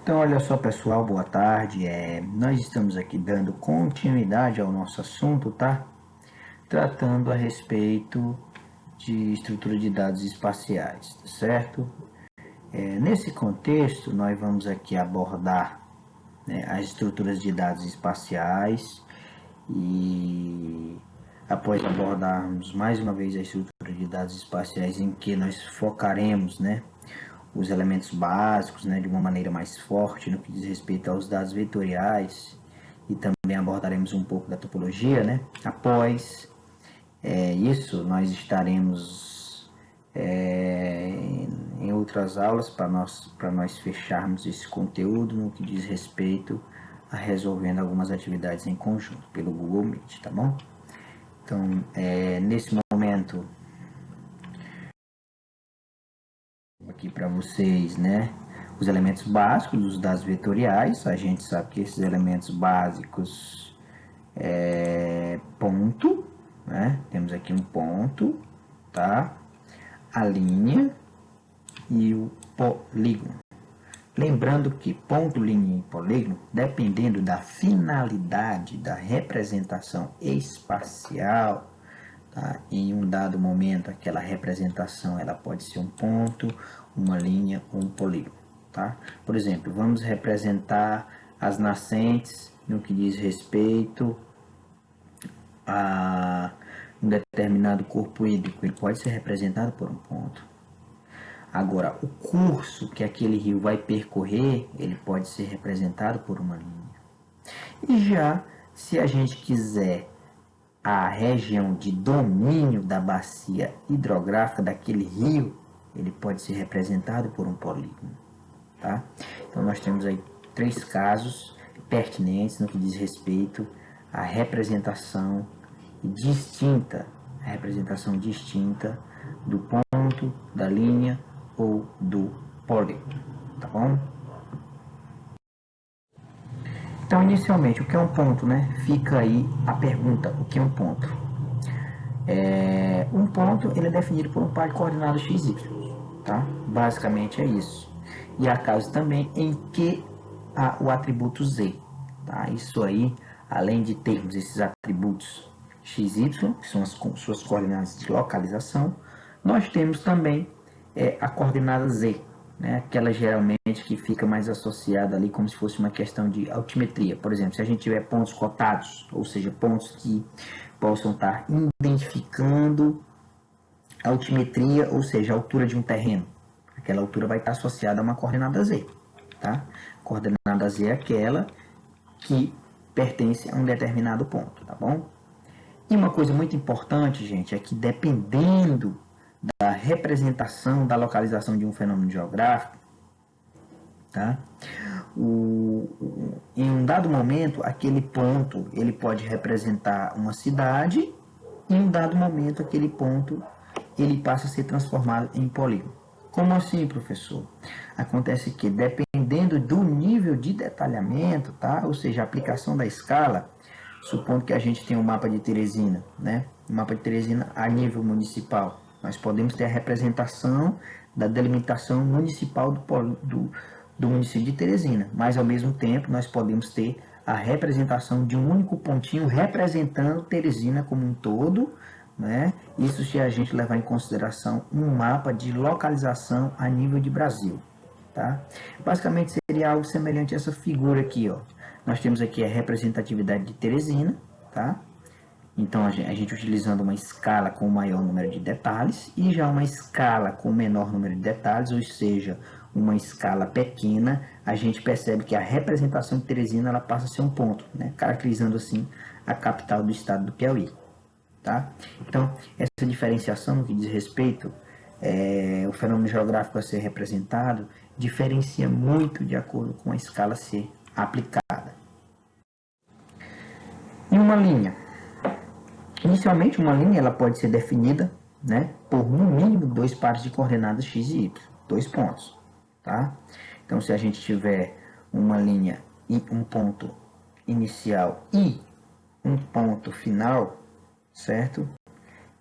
Então, olha só, pessoal, boa tarde. Nós estamos aqui dando continuidade ao nosso assunto, tá? Tratando a respeito de estrutura de dados espaciais, tá certo? Nesse contexto, nós vamos aqui abordar, né, as estruturas de dados espaciais e após abordarmos mais uma vez a estrutura de dados espaciais em que nós focaremos, né, os elementos básicos, né, de uma maneira mais forte no que diz respeito aos dados vetoriais e também abordaremos um pouco da topologia, né? Após isso, nós estaremos em outras aulas para nós fecharmos esse conteúdo no que diz respeito a resolvendo algumas atividades em conjunto pelo Google Meet, tá bom? Então, nesse momento, aqui para vocês, né, os elementos básicos dos dados vetoriais. A gente sabe que esses elementos básicos ponto, né, temos aqui um ponto, tá, a linha e o polígono. Lembrando que ponto, linha e polígono, dependendo da finalidade da representação espacial, tá, em um dado momento aquela representação ela pode ser um ponto, uma linha ou um polígono, tá? Por exemplo, vamos representar as nascentes no que diz respeito a um determinado corpo hídrico, ele pode ser representado por um ponto. Agora, o curso que aquele rio vai percorrer, ele pode ser representado por uma linha. E já, se a gente quiser a região de domínio da bacia hidrográfica daquele rio, ele pode ser representado por um polígono, tá? Então, nós temos aí 3 casos pertinentes no que diz respeito à representação distinta, do ponto, da linha ou do polígono, tá bom? Então, inicialmente, o que é um ponto, né? Fica aí a pergunta, o que é um ponto? Um ponto, ele é definido por um par de coordenadas x, y, tá? Basicamente é isso. E há casos também em que há o atributo z, tá? Isso aí, além de termos esses atributos x, y, que são as suas coordenadas de localização, nós temos também a coordenada z, né? Aquela geralmente que fica mais associada ali como se fosse uma questão de altimetria. Por exemplo, se a gente tiver pontos cotados, ou seja, pontos que possam estar identificando a altimetria, ou seja, a altura de um terreno, aquela altura vai estar associada a uma coordenada z, tá? Coordenada z é aquela que pertence a um determinado ponto, tá bom? E uma coisa muito importante, gente, é que dependendo da representação da localização de um fenômeno geográfico, tá? Em um dado momento, aquele ponto ele pode representar uma cidade, e em um dado momento, aquele ponto ele passa a ser transformado em polígono. Como assim, professor? Acontece que, dependendo do nível de detalhamento, tá? Ou seja, a aplicação da escala, supondo que a gente tenha um mapa de Teresina, né? Um mapa de Teresina a nível municipal. Nós podemos ter a representação da delimitação municipal do município de Teresina, mas ao mesmo tempo nós podemos ter a representação de um único pontinho representando Teresina como um todo, né? Isso se a gente levar em consideração um mapa de localização a nível de Brasil, tá? Basicamente seria algo semelhante a essa figura aqui, ó. Nós temos aqui a representatividade de Teresina, tá? Então, a gente utilizando uma escala com maior número de detalhes e já uma escala com menor número de detalhes, ou seja, uma escala pequena, a gente percebe que a representação de Teresina ela passa a ser um ponto, né? Caracterizando assim a capital do estado do Piauí, tá? Então, essa diferenciação no que diz respeito o fenômeno geográfico a ser representado diferencia muito de acordo com a escala a ser aplicada. E uma linha? Inicialmente, uma linha ela pode ser definida, né, por no mínimo 2 pares de coordenadas x e y, 2 pontos, tá? Então, se a gente tiver uma linha e um ponto inicial e um ponto final, certo?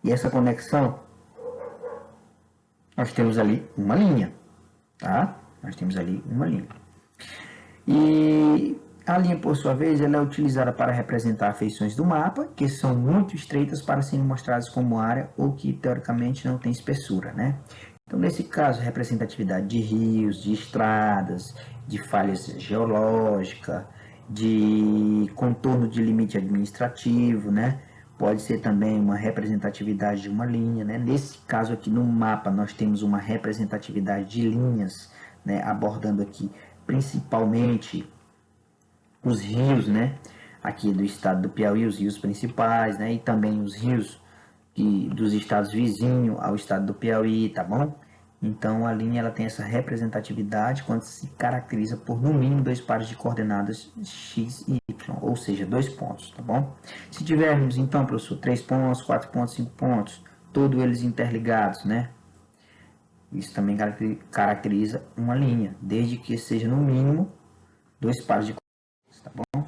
E essa conexão, nós temos ali uma linha, tá? Nós temos ali uma linha. E a linha, por sua vez, ela é utilizada para representar feições do mapa, que são muito estreitas para serem mostradas como área ou que, teoricamente, não tem espessura, né? Então, nesse caso, representatividade de rios, de estradas, de falhas geológicas, de contorno de limite administrativo, né? Pode ser também uma representatividade de uma linha, né? Nesse caso aqui no mapa, nós temos uma representatividade de linhas, né? Abordando aqui principalmente os rios, né? Aqui do estado do Piauí, os rios principais, né? E também os rios dos estados vizinhos ao estado do Piauí, tá bom? Então a linha ela tem essa representatividade quando se caracteriza por no mínimo dois pares de coordenadas x e y, ou seja, 2 pontos, tá bom? Se tivermos então, professor, 3 pontos, 4 pontos, 5 pontos, todos eles interligados, né? Isso também caracteriza uma linha, desde que seja no mínimo dois pares de coordenadas, tá bom?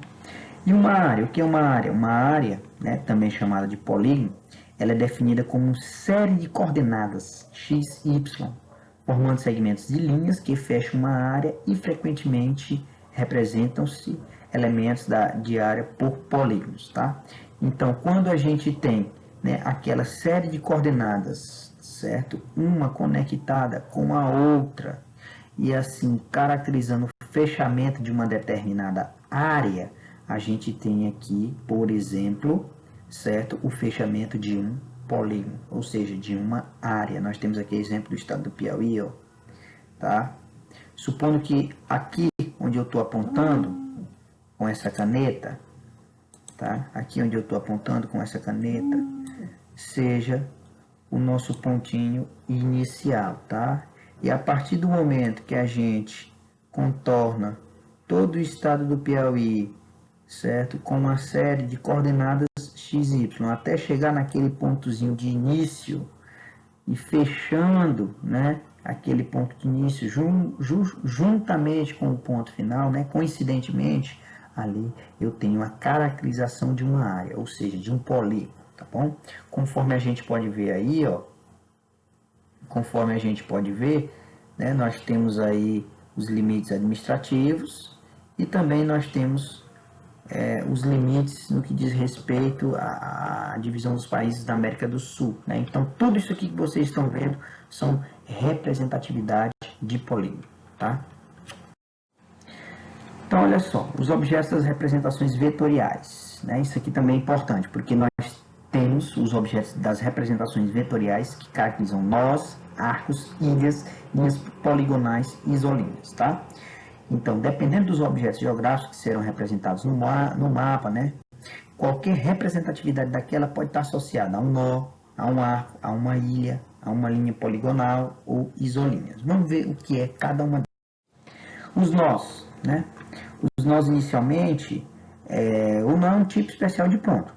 E uma área, o que é uma área? Uma área, né, também chamada de polígono, ela é definida como série de coordenadas x e y, formando segmentos de linhas que fecham uma área e frequentemente representam-se elementos de área por polígonos, tá? Então, quando a gente tem, né, aquela série de coordenadas, certo? Uma conectada com a outra e assim caracterizando o fechamento de uma determinada área, a gente tem aqui, por exemplo, certo? O fechamento de um polígono, ou seja, de uma área. Nós temos aqui exemplo do estado do Piauí, ó, tá? Supondo que aqui onde eu estou apontando com essa caneta, tá? Aqui onde eu estou apontando com essa caneta, seja o nosso pontinho inicial, tá? E a partir do momento que a gente contorna todo o estado do Piauí, certo? Com uma série de coordenadas x, y, até chegar naquele pontozinho de início e fechando, né? Aquele ponto de início juntamente com o ponto final, né? Coincidentemente, ali eu tenho a caracterização de uma área, ou seja, de um polígono, tá bom? Conforme a gente pode ver aí, ó, conforme a gente pode ver, né? Nós temos aí os limites administrativos e também nós temos os limites no que diz respeito à divisão dos países da América do Sul, né? Então, tudo isso aqui que vocês estão vendo são representatividade de polígono, tá? Então, olha só, os objetos das representações vetoriais, né? Isso aqui também é importante, porque nós temos os objetos das representações vetoriais que caracterizam nós, arcos, ilhas, linhas poligonais e isolíneas, tá? Então, dependendo dos objetos geográficos que serão representados no mapa, né? Qualquer representatividade daquela pode estar associada a um nó, a um arco, a uma ilha, a uma linha poligonal ou isolíneas. Vamos ver o que é cada uma delas. Os nós, né? Os nós, inicialmente, o nó é um tipo especial de ponto,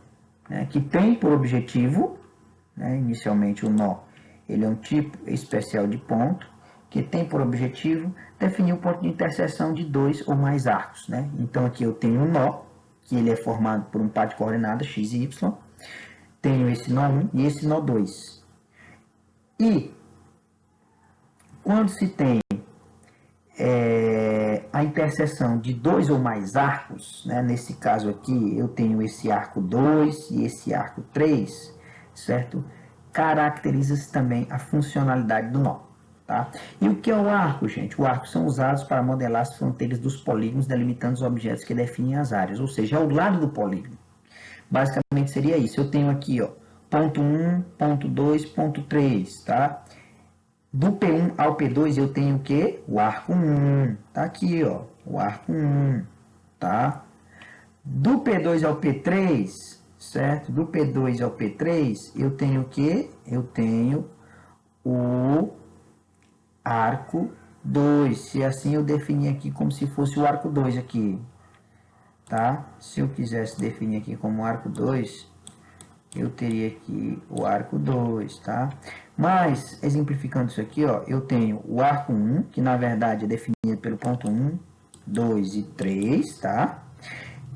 né? Que tem por objetivo, né? Inicialmente, o nó ele é um tipo especial de ponto, que tem por objetivo definir o ponto de interseção de dois ou mais arcos, né? Então, aqui eu tenho um nó, que ele é formado por um par de coordenadas x e y, tenho esse nó 1 e esse nó 2. E, quando se tem a interseção de dois ou mais arcos, né? Nesse caso aqui, eu tenho esse arco 2 e esse arco 3, certo? Caracteriza-se também a funcionalidade do nó. Tá? E o que é o arco, gente? O arco são usados para modelar as fronteiras dos polígonos, delimitando os objetos que definem as áreas, ou seja, ao lado do polígono. Basicamente seria isso. Eu tenho aqui, ó, ponto 1, ponto 2, ponto 3, tá? Do P1 ao P2 eu tenho o quê? O arco 1, tá aqui, ó, o arco 1, tá? Do P2 ao P3, certo? Do P2 ao P3 eu tenho o quê? Eu tenho o arco 2, se assim eu definir aqui como se fosse o arco 2 aqui, tá? Se eu quisesse definir aqui como arco 2, eu teria aqui o arco 2, tá? Mas, exemplificando isso aqui, ó, eu tenho o arco 1, que na verdade é definido pelo ponto 1, 2 e 3, tá?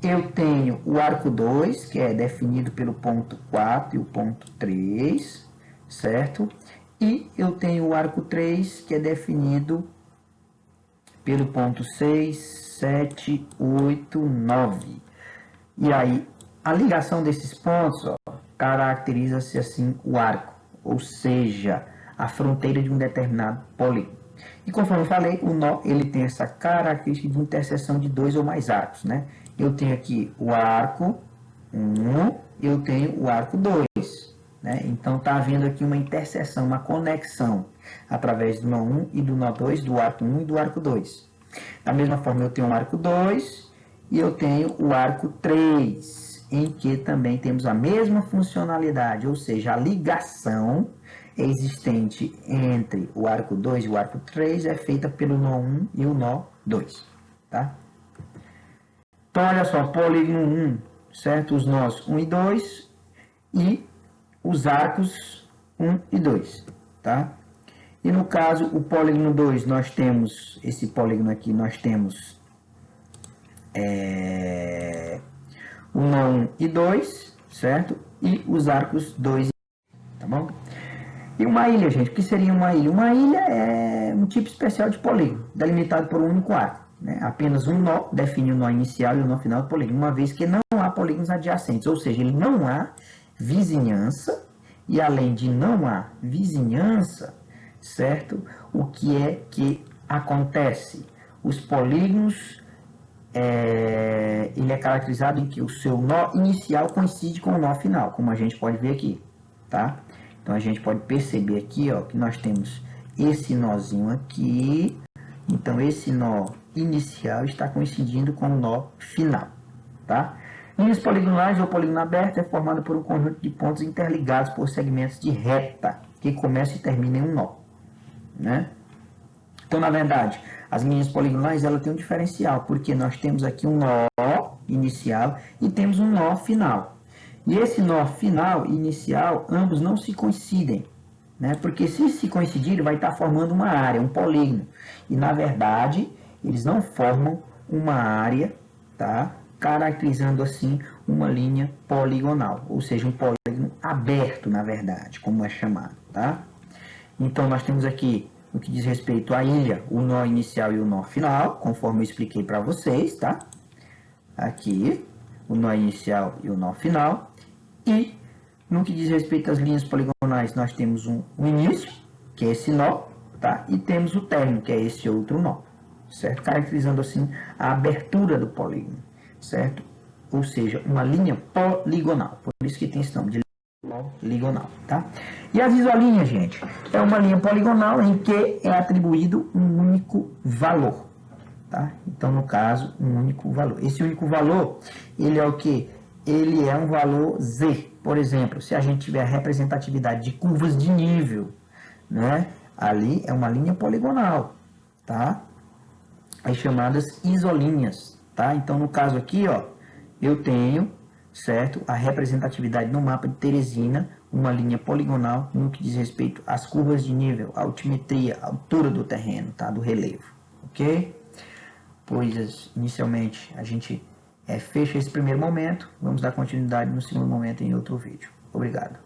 Eu tenho o arco 2, que é definido pelo ponto 4 e o ponto 3, certo? E eu tenho o arco 3, que é definido pelo ponto 6 7, 8, 9. E aí, a ligação desses pontos, ó, caracteriza-se assim o arco, ou seja, a fronteira de um determinado polígono. E conforme eu falei, o nó ele tem essa característica de interseção de dois ou mais arcos, né? Eu tenho aqui o arco 1, eu tenho o arco 2, né? Então está havendo aqui uma interseção, uma conexão através do nó 1 e do nó 2, do arco 1 e do arco 2. Da mesma forma, eu tenho o arco 2 e eu tenho o arco 3, em que também temos a mesma funcionalidade, ou seja, a ligação existente entre o arco 2 e o arco 3 é feita pelo nó 1 e o nó 2, tá? Então, olha só, polígono 1, certo? Os nós 1 e 2 e os arcos 1 e 2, tá? E no caso, o polígono 2, nós temos, esse polígono aqui, nós temos o nó 1 e 2, certo? E os arcos 2 e 3, tá bom? E uma ilha, gente, o que seria uma ilha? Uma ilha é um tipo especial de polígono, delimitado por um único arco, né? Apenas um nó define o nó inicial e o nó final do polígono, uma vez que não há polígonos adjacentes, ou seja, ele não há vizinhança, e além de não há vizinhança, certo? O que é que acontece? Os polígonos, ele é caracterizado em que o seu nó inicial coincide com o nó final, como a gente pode ver aqui, tá? Então, a gente pode perceber aqui, ó, que nós temos esse nozinho aqui. Então, esse nó inicial está coincidindo com o nó final, tá? Linhas poligonais ou polígono aberto é formado por um conjunto de pontos interligados por segmentos de reta, que começa e termina em um nó, né? Então, na verdade, as linhas poligonais, ela tem um diferencial, porque nós temos aqui um nó inicial e temos um nó final. E esse nó final e inicial, ambos não se coincidem, né? Porque se coincidirem, vai estar formando uma área, um polígono. E, na verdade, eles não formam uma área, tá? Caracterizando, assim, uma linha poligonal. Ou seja, um polígono aberto, na verdade, como é chamado, tá? Então, nós temos aqui, no que diz respeito à ilha, o nó inicial e o nó final, conforme eu expliquei para vocês, tá? Aqui, o nó inicial e o nó final. E, no que diz respeito às linhas poligonais, nós temos um início, que é esse nó, tá? E temos o término, que é esse outro nó, certo? Caracterizando, assim, a abertura do polígono, certo? Ou seja, uma linha poligonal. Por isso que tem esse nome de poligonal, tá? E as isolinhas, gente, é uma linha poligonal em que é atribuído um único valor, tá? Então, no caso, um único valor. Esse único valor, ele é o quê? Ele é um valor Z. Por exemplo, se a gente tiver a representatividade de curvas de nível, né? Ali é uma linha poligonal, tá? As chamadas isolinhas, tá? Então, no caso aqui, ó, eu tenho, certo? A representatividade no mapa de Teresina, uma linha poligonal no que diz respeito às curvas de nível, altimetria, altura do terreno, tá? Do relevo, ok? Pois, inicialmente, a gente fecha esse primeiro momento. Vamos dar continuidade no segundo momento em outro vídeo. Obrigado.